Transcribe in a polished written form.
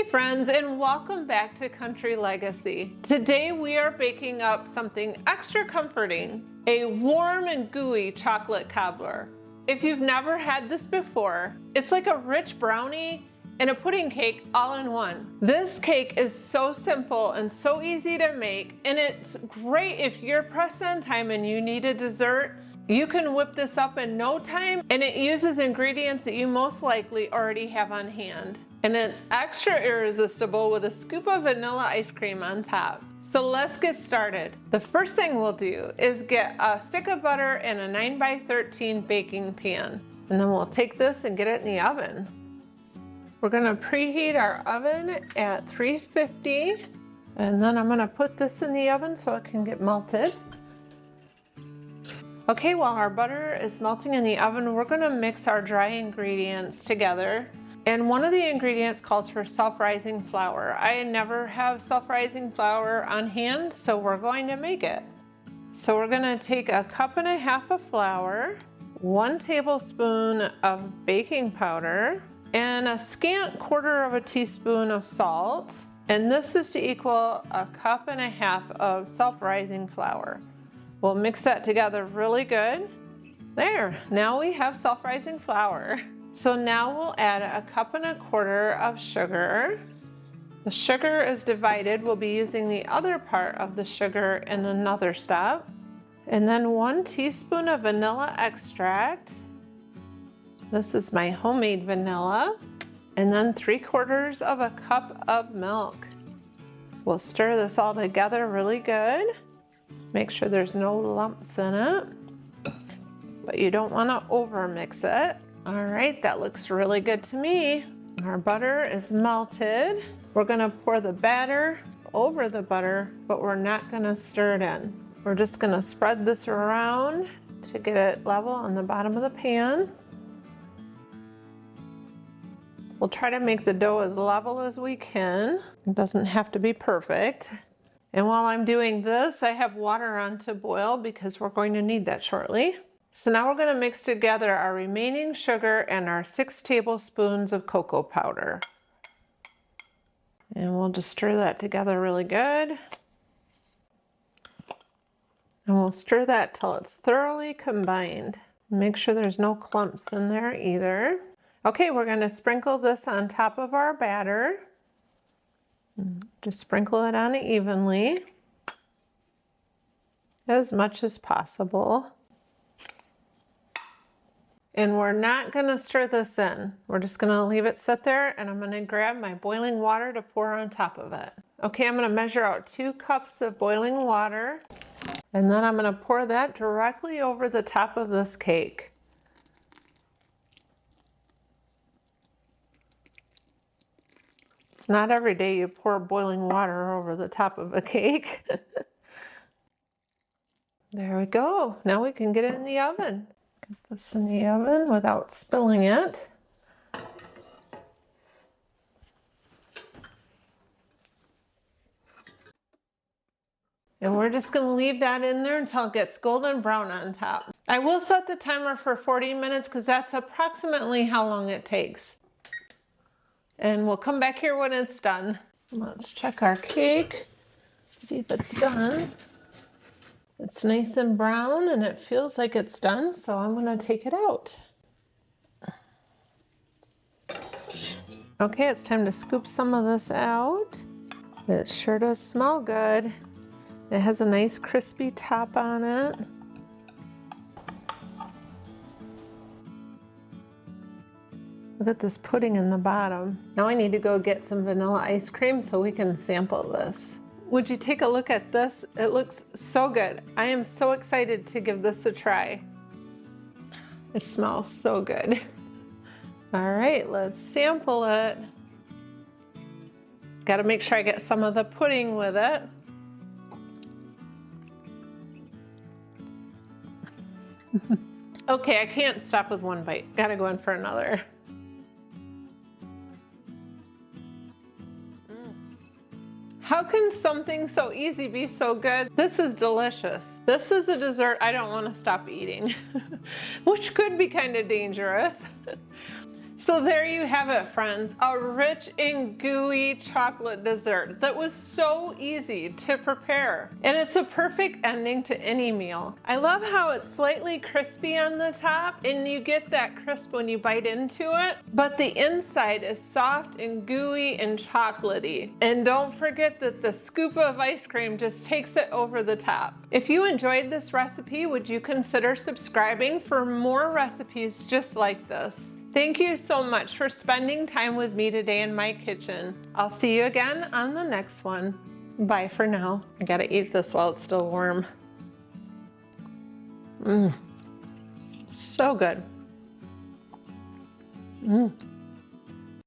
friends, and welcome back to Country Legacy. Today we are baking up something extra comforting, a warm and gooey chocolate cobbler. If you've never had this before, it's like a rich brownie and a pudding cake all in one. This cake is so simple and so easy to make, and it's great if you're pressed on time and you need a dessert. You can whip this up in no time, and it uses ingredients that you most likely already have on hand. And it's extra irresistible with a scoop of vanilla ice cream on top. So let's get started. The first thing we'll do is get a stick of butter and a 9x13 baking pan. And then we'll take this and get it in the oven. We're gonna preheat our oven at 350. And then I'm gonna put this in the oven so it can get melted. Okay, while our butter is melting in the oven, we're gonna mix our dry ingredients together. And one of the ingredients calls for self-rising flour. I never have self-rising flour on hand, so we're going to make it. So we're gonna take a 1.5 cups of flour, 1 tablespoon of baking powder, and a scant 1/4 teaspoon of salt. And this is to equal 1.5 cups of self-rising flour. We'll mix that together really good. There, now we have self-rising flour. So now we'll add 1.25 cups of sugar. The sugar is divided. We'll be using the other part of the sugar in another step. And then 1 teaspoon of vanilla extract. This is my homemade vanilla. And then 3/4 cup of milk. We'll stir this all together really good. Make sure there's no lumps in it, but you don't want to over mix it. All right, that looks really good to me. Our butter is melted. We're gonna pour the batter over the butter, but we're not gonna stir it in. We're just gonna spread this around to get it level on the bottom of the pan. We'll try to make the dough as level as we can. It doesn't have to be perfect. And while I'm doing this, I have water on to boil because we're going to need that shortly. So now we're going to mix together our remaining sugar and our 6 tablespoons of cocoa powder. And we'll just stir that together really good. And we'll stir that till it's thoroughly combined. Make sure there's no clumps in there either. Okay, we're going to sprinkle this on top of our batter. Just sprinkle it on evenly, as much as possible. And we're not gonna stir this in. We're just gonna leave it sit there, and I'm gonna grab my boiling water to pour on top of it. Okay, I'm gonna measure out 2 cups of boiling water, and then I'm gonna pour that directly over the top of this cake. It's not every day you pour boiling water over the top of a cake. There we go. Now we can get it in the oven. Get this in the oven without spilling it. And we're just going to leave that in there until it gets golden brown on top. I will set the timer for 40 minutes because that's approximately how long it takes. And we'll come back here when it's done. Let's check our cake, see if it's done. It's nice and brown and it feels like it's done, so I'm gonna take it out. Okay, it's time to scoop some of this out. It sure does smell good. It has a nice crispy top on it. Look at this pudding in the bottom. Now I need to go get some vanilla ice cream so we can sample this. Would you take a look at this? It looks so good. I am so excited to give this a try. It smells so good. All right, let's sample it. Got to make sure I get some of the pudding with it. Okay, I can't stop with one bite. Got to go in for another. How can something so easy be so good? This is delicious. This is a dessert I don't want to stop eating, which could be kind of dangerous. So there you have it, friends, a rich and gooey chocolate dessert that was so easy to prepare. And it's a perfect ending to any meal. I love how it's slightly crispy on the top and you get that crisp when you bite into it, but the inside is soft and gooey and chocolatey. And don't forget that the scoop of ice cream just takes it over the top. If you enjoyed this recipe, would you consider subscribing for more recipes just like this? Thank you so much for spending time with me today in my kitchen. I'll see you again on the next one. Bye for now. I gotta eat this while it's still warm. So good.